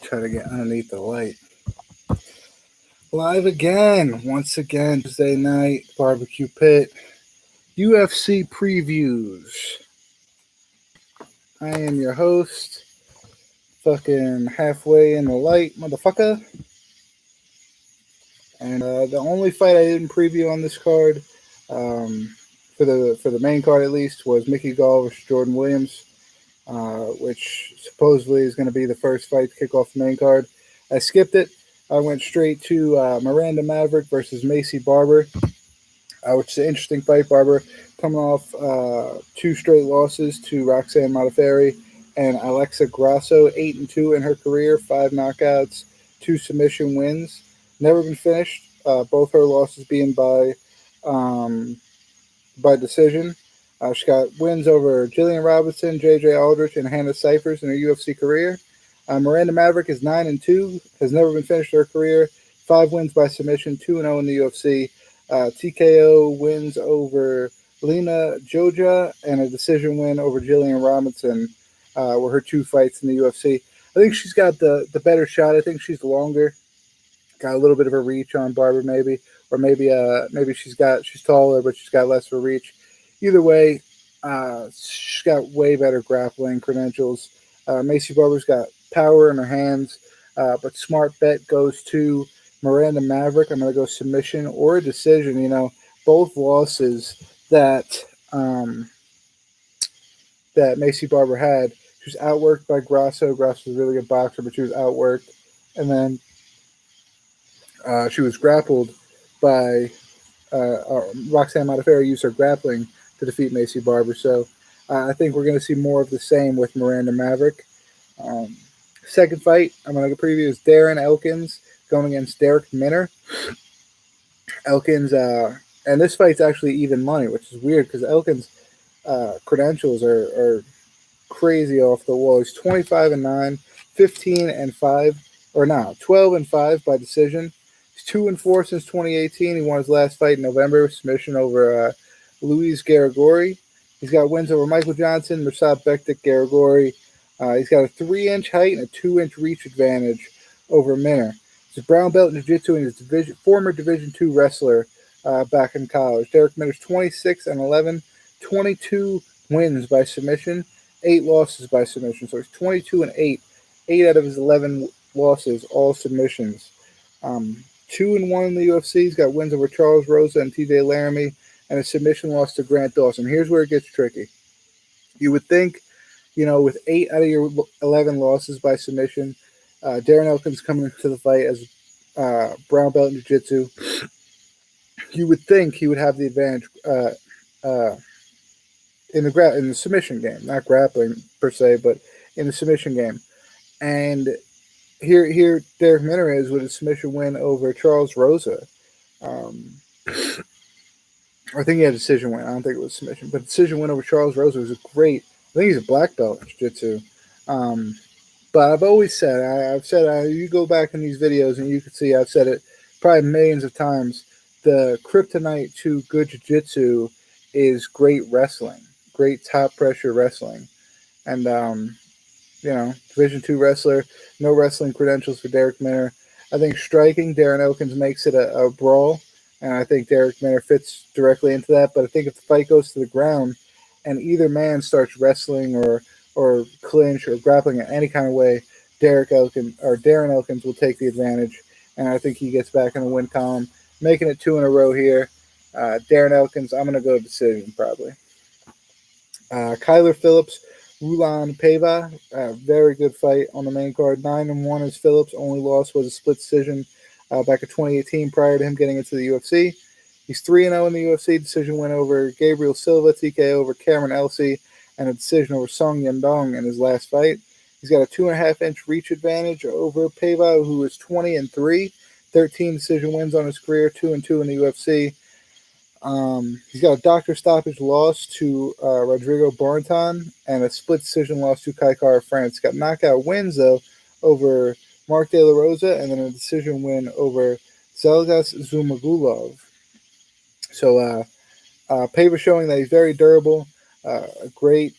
Try to get underneath the light. Live again, once again, Tuesday night, barbecue pit, UFC previews. I am your host, fucking halfway in the light, motherfucker. And the only fight I didn't preview on this card, for the main card at least, was Mickey Gall versus Jordan Williams, which supposedly is going to be the first fight to kick off the main card. I skipped it. I went straight to Miranda Maverick versus Macy Barber, which is an interesting fight. Barber coming off 2 straight losses to Roxanne Modafferi and Alexa Grasso, 8-2 in her career, 5 knockouts, 2 submission wins. Never been finished. Both her losses being by decision. She got wins over Jillian Robinson, J.J. Aldrich, and Hannah Cyphers in her UFC career. Miranda Maverick is 9-2, has never been finished in her career. 5 wins by submission, 2-0 in the UFC. TKO wins over Lena Joja and a decision win over Jillian Robinson were her 2 fights in the UFC. I think she's got the better shot. I think she's longer. Got a little bit of a reach on Barber, maybe, or maybe she's taller, but she's got less of a reach. Either way, she's got way better grappling credentials. Macy Barber's got power in her hands, but smart bet goes to Miranda Maverick. I'm going to go submission or a decision. You know, both losses that Macy Barber had, she was outworked by Grasso. Grasso was a really good boxer, but she was outworked. And then she was grappled by Roxanne Modafferi used her grappling to defeat Macy Barber. So I think we're going to see more of the same with Miranda Maverick. Second fight I'm going to preview is Darren Elkins going against Derek Minner. Elkins, and this fight's actually even money, which is weird because Elkins' credentials are crazy off the wall. He's 25-9, 15-5, or no, 12-5 by decision. He's 2-4 since 2018. He won his last fight in November, submission over Luis Garagori. He's got wins over Michael Johnson, Mirsad Bektik, Garagori. He's got a 3-inch height and a 2-inch reach advantage over Minner. He's a brown belt in jiu-jitsu and is former Division II wrestler back in college. Derek Minner's 26-11, 22 wins by submission, 8 losses by submission. So he's 22-8. 8 out of his 11 losses, all submissions. 2-1 in the UFC. He's got wins over Charles Rosa and TJ Laramie, and a submission loss to Grant Dawson. Here's where it gets tricky. You would think, you know, with 8 out of your 11 losses by submission, Darren Elkins coming into the fight as brown belt in jiu-jitsu, you would think he would have the advantage in the submission game, not grappling per se, but in the submission game. And here Derek Minner is with a submission win over Charles Rosa. I think he had a decision win. I don't think it was submission, but decision win over Charles Rosa was a great. I think he's a black belt in jiu-jitsu. But I've always said, you go back in these videos and you can see I've said it probably millions of times. The kryptonite to good jiu-jitsu is great wrestling, great top pressure wrestling, and Division II wrestler, no wrestling credentials for Derek Minner. I think striking, Darren Elkins makes it a brawl, and I think Derek Minner fits directly into that. But I think if the fight goes to the ground and either man starts wrestling or clinch or grappling in any kind of way, Darren Elkins will take the advantage, and I think he gets back in the win column, making it 2 in a row here. Darren Elkins, I'm going to go decision probably. Kyler Phillips, Rulan Pava, very good fight on the main card. 9-1 is Phillips. Only loss was a split decision back in 2018 prior to him getting into the UFC. He's 3-0 in the UFC. Decision win over Gabriel Silva, TKO over Cameron Elsey, and a decision over Song Yandong in his last fight. He's got a 2.5-inch reach advantage over Pava, who is 20-3, 13 decision wins on his career, 2-2 in the UFC. He's got a doctor stoppage loss to Rodrigo Barnton and a split decision loss to Kai Kara France. He's got knockout wins, though, over Mark De La Rosa and then a decision win over Zelgas Zumagulov. So Pava showing that he's very durable, great,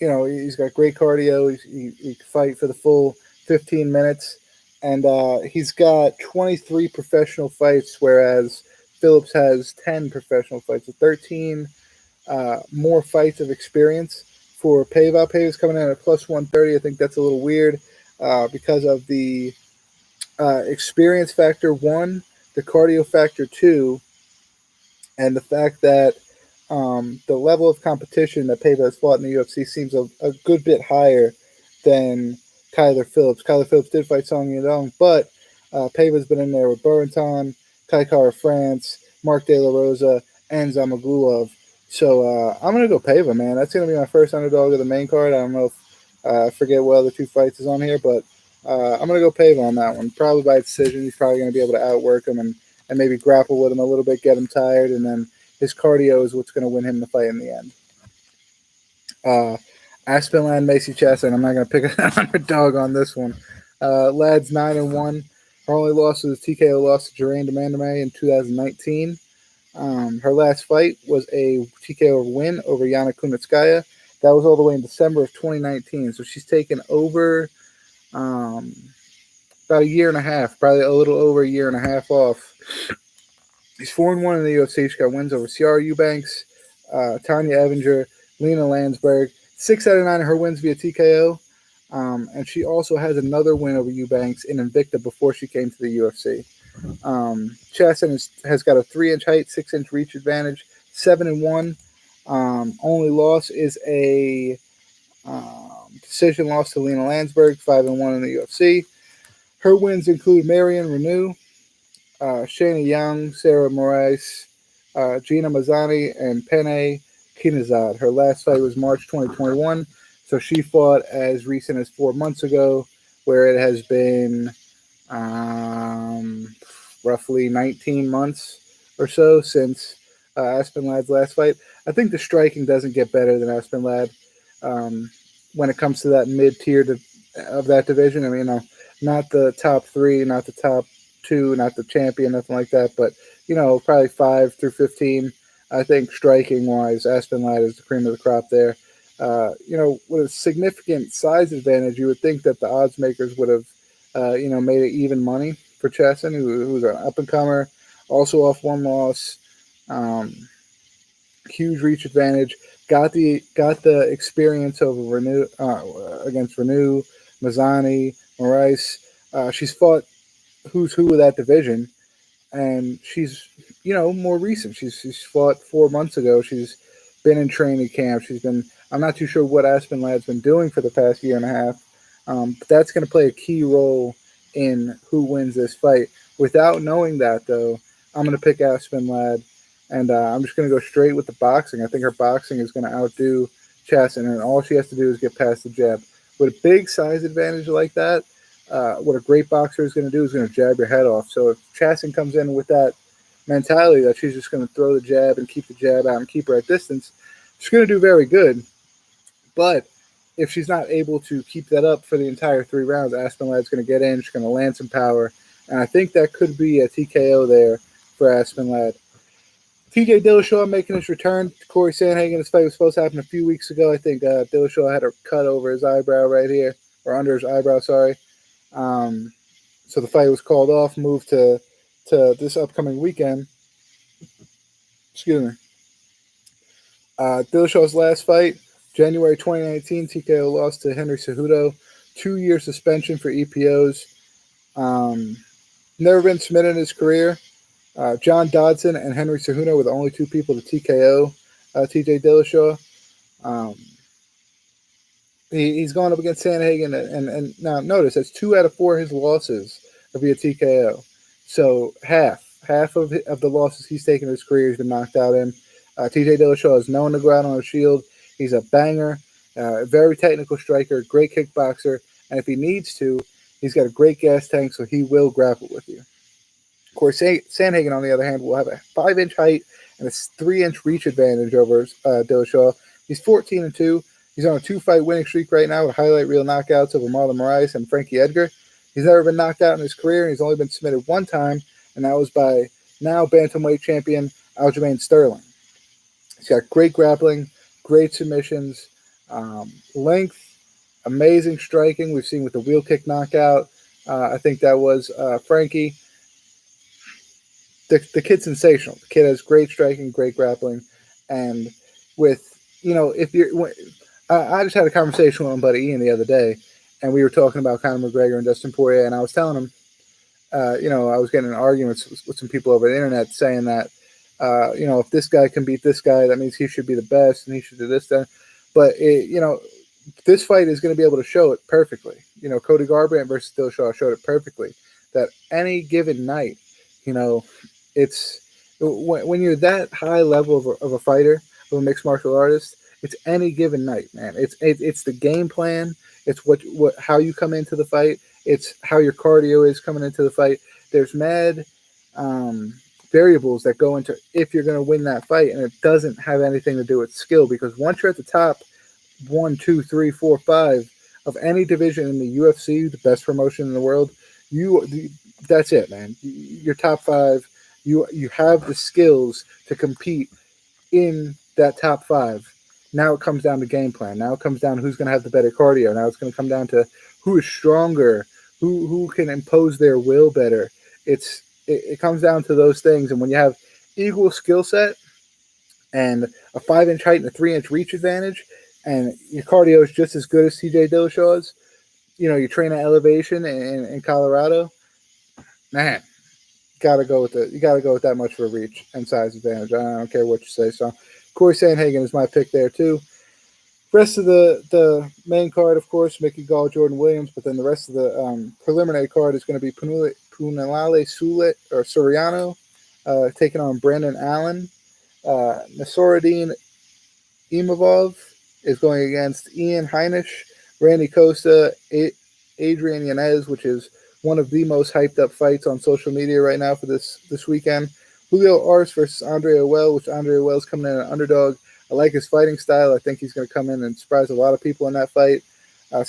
he's got great cardio. He can fight for the full 15 minutes. And he's got 23 professional fights, whereas Phillips has 10 professional fights, so 13 more fights of experience for Pava. Pava's coming in at plus 130. I think that's a little weird because of the experience factor, one, the cardio factor, two, and the fact that the level of competition that Pava has fought in the UFC seems a good bit higher than Kyler Phillips. Kyler Phillips did fight Song Yadong, but Pava's been in there with Burenton, Kai Kara France, Mark De La Rosa, and Zamagulov. So I'm going to go Pava, man. That's going to be my first underdog of the main card. I don't know if I forget what other two fights is on here, but I'm going to go Pava on that one. Probably by decision. He's probably going to be able to outwork him and maybe grapple with him a little bit, get him tired, and then his cardio is what's going to win him the fight in the end. Aspenland, Macy Chastain. I'm not going to pick an underdog on this one. Lad's 9-1. Her only loss was a TKO loss to Geraint Demandame in 2019. Her last fight was a TKO win over Yana Kunitskaya. That was all the way in December of 2019. So she's taken over about a year and a half, probably a little over a year and a half off. He's 4-1 in the UFC. She got wins over Ciara Eubanks, Tanya Evinger, Lena Landsberg. 6 out of 9 of her wins via TKO. And she also has another win over Eubanks in Invicta before she came to the UFC. Chastain has got a 3-inch height, 6-inch reach advantage, 7-1. Only loss is a decision loss to Lena Landsberg, 5-1 in the UFC. Her wins include Marion Reneau, Shayna Young, Sarah Moraes, Gina Mazzani, and Penne Kinazad. Her last fight was March 2021, so she fought as recent as 4 months ago, where it has been roughly 19 months or so since Aspen Ladd's last fight. I think the striking doesn't get better than Aspen Ladd when it comes to that mid-tier of that division. I mean, not the top 3, not the top 2, not the champion, nothing like that, but, probably 5 through 15. I think striking-wise, Aspen Ladd is the cream of the crop there. With a significant size advantage, you would think that the odds makers would have, made it even money for Chastain, who's an up-and-comer, also off one loss, huge reach advantage, got the experience over Reneau, against Reneau, Mazzani, Moraes. She's fought who's who of that division, and she's, more recent. She's fought 4 months ago. She's been in training camp. I'm not too sure what Aspen Ladd's been doing for the past year and a half, but that's going to play a key role in who wins this fight. Without knowing that, though, I'm going to pick Aspen Ladd, and I'm just going to go straight with the boxing. I think her boxing is going to outdo Chastain, and all she has to do is get past the jab. With a big size advantage like that, what a great boxer is going to do is going to jab your head off. So if Chastain comes in with that mentality that she's just going to throw the jab and keep the jab out and keep her at distance, she's going to do very good. But if she's not able to keep that up for the entire 3 rounds, Aspen Ladd's going to get in, she's going to land some power, and I think that could be a TKO there for Aspen Ladd. TJ Dillashaw making his return to Corey Sandhagen. This fight was supposed to happen a few weeks ago. I think Dillashaw had a cut over his eyebrow right here, or under his eyebrow, sorry. So the fight was called off, moved to this upcoming weekend. Excuse me. Dillashaw's last fight, January 2019, TKO loss to Henry Cejudo. 2-year suspension for EPOs. Never been submitted in his career. John Dodson and Henry Cejudo were the only 2 people to TKO TJ Dillashaw. He's going up against Sandhagen, and now notice that's 2 out of 4 of his losses are via TKO. So half of the losses he's taken in his career he's been knocked out in. TJ Dillashaw is known to go out on a shield. He's a banger, very technical striker, great kickboxer, and if he needs to, he's got a great gas tank, so he will grapple with you. Of course, Sandhagen, on the other hand, will have a 5-inch height and a 3-inch reach advantage over Dillashaw. He's 14-2. He's on a 2-fight winning streak right now with highlight reel knockouts over Marlon Moraes and Frankie Edgar. He's never been knocked out in his career, and he's only been submitted 1 time, and that was by now bantamweight champion Aljamain Sterling. He's got great grappling, great submissions, length, amazing striking. We've seen with the wheel kick knockout. I think that was Frankie. The kid's sensational. The kid has great striking, great grappling, and with if you're, I just had a conversation with my buddy Ian the other day, and we were talking about Conor McGregor and Dustin Poirier, and I was telling him, I was getting in arguments with some people over the internet saying that, if this guy can beat this guy, that means he should be the best, and he should do this, that. But this fight is going to be able to show it perfectly. Cody Garbrandt versus Dillashaw showed it perfectly. That any given night, it's when you're that high level of a fighter, of a mixed martial artist, it's any given night, man. It's the game plan. It's how you come into the fight. It's how your cardio is coming into the fight. There's mad variables that go into if you're going to win that fight, and it doesn't have anything to do with skill, because once you're at the top 1, 2, 3, 4, 5 of any division in the UFC, the best promotion in the world, that's it, man. You're top 5. You have the skills to compete in that top 5. Now it comes down to game plan. Now it comes down to who's going to have the better cardio. Now it's going to come down to who is stronger, who can impose their will better. It comes down to those things. And when you have equal skill set and a 5-inch height and a 3-inch reach advantage, and your cardio is just as good as TJ Dillashaw's, you train at elevation in Colorado, man, you gotta go with that much for reach and size advantage. I don't care what you say. So Corey Sandhagen is my pick there too. Rest of the main card, of course, Mickey Gall, Jordan Williams, but then the rest of the preliminary card is going to be Punalale Soriano taking on Brandon Allen. Nassourdine Imavov is going against Ian Heinisch. Randy Costa, Adrian Yanez, which is one of the most hyped up fights on social media right now for this weekend. Julio Arce versus Andre Owell, which Andre Owell's coming in an underdog. I like his fighting style. I think he's going to come in and surprise a lot of people in that fight.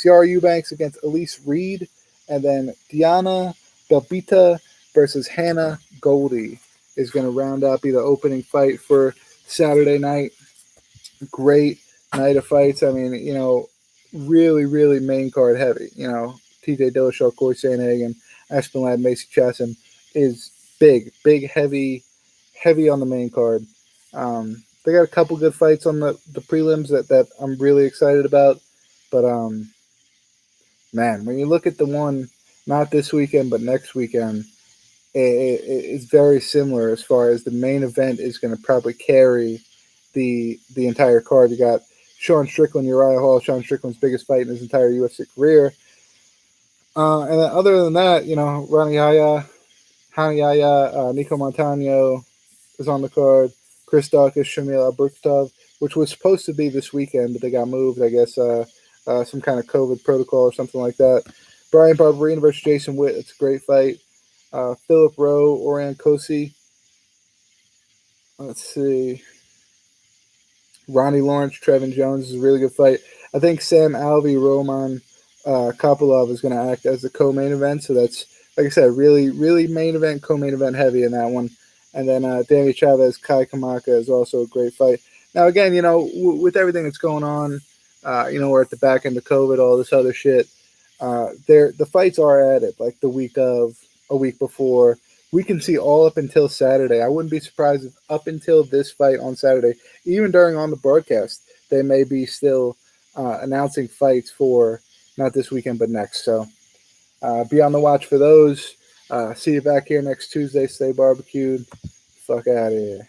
Ciara Eubanks against Elise Reed. And then Diana Belbita versus Hannah Goldie is going to round out, be the opening fight for Saturday night. Great night of fights. I mean, really, really main card heavy. TJ Dillashaw, Corey Sandhagen, Aspen Ladd, Macy Chasson is big, heavy on the main card. They got a couple good fights on the prelims that I'm really excited about. But, man, when you look at the one, not this weekend, but next weekend, it's very similar as far as the main event is going to probably carry the entire card. You got Sean Strickland, Uriah Hall, Sean Strickland's biggest fight in his entire UFC career. And then other than that, Rani Yahya, Nico Montano is on the card. Chris Daukaus, Shamil Albertov, which was supposed to be this weekend, but they got moved, I guess, some kind of COVID protocol or something like that. Brian Barberina versus Jason Witt, it's a great fight. Philip Rowe, Orion Kosi. Let's see. Ronnie Lawrence, Trevin Jones is a really good fight. I think Sam Alvey, Roman Kopylov is going to act as the co-main event. So that's, like I said, really, really main event, co-main event heavy in that one. And then Danny Chavez, Kai Kamaka is also a great fight. Now, again, with everything that's going on, we're at the back end of COVID, all this other shit. The fights are added, like the week of, a week before. We can see all up until Saturday. I wouldn't be surprised if up until this fight on Saturday, even on the broadcast, they may be still announcing fights for not this weekend, but next. So be on the watch for those. See you back here next Tuesday. Stay barbecued. Fuck out of here.